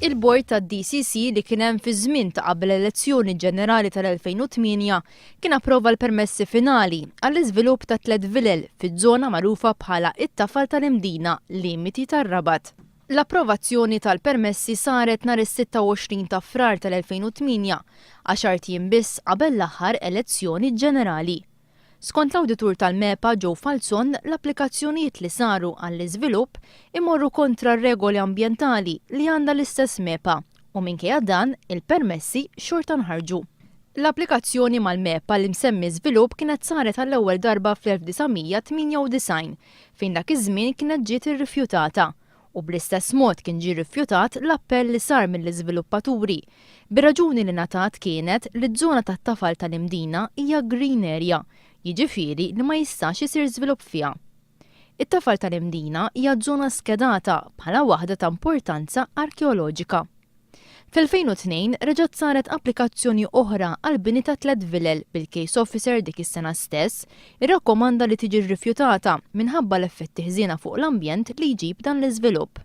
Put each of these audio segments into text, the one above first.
Il-bord tad-DCC li kien hemm fi żmien ta' qabel l-elezzjoni ġenerali tal-2008 kien approva l-permessi finali għall-iżvilupp ta' 3 vilel fiż-żona magħrufa bħala it-Tafal tal-Imdina Limiti tar-Rabat. L-approvazzjoni tal-permessi saret nhar is-26 ta' Frar tal-2008, 10 jiem biss qabel l-aħħar elezzjoni ġenerali. Skont l-awditur tal-MEPA Joe Falzon, l-applikazzjonijiet li saru għall-iżvilupp imorru kontra r-regoli ambjentali li għandha l-istess MEPA u minkejja dan il-permessi xorta nħarġu. L-applikazzjoni mal-MEPA li msemmi żvilupp kienet saret għall-ewwel darba fl-1998 fejn dak iż-żmien kienet ġiet irrifjutata. U bl-istess mod kien ġie rrifjutat l-appell li sar mill-iżviluppaturi. Bir-raġuni li ngħatat kienet li ż-żona tat-Tafal tal-Imdina hija green area, jiġifieri li ma jistax isir żvilupp fiha. It-Tafal tal-Imdina hija żona skedata bħala waħda ta' importanza arkeoloġika. Fil-2002 reġgħet saret applikazzjoni oħra għal bini ta' 3 vilel bil-case officer dik is-sena stess irrakkomanda li tiġi rrifjutata minħabba l-effetti ħżiena fuq l-ambjent li jġib dan l-iżvilupp.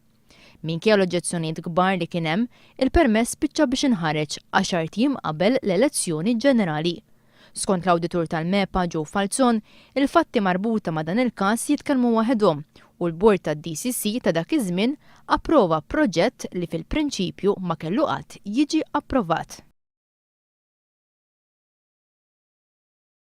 Minkejja l-oġġezzjonijiet kbar li kien hemm, il-permess spiċċa biex inħareġ 10 jiem qabel l-elezzjoni ġenerali. Skont l-awditur tal-MEPA Joe Falzon, il-fatti marbuta ma' dan il-każ jitkellmu waħedhom u l-bord tad-DCC ta' dak iż-żmien approva proġett li fil-prinċipju ma kellu qatt jiġi approvat.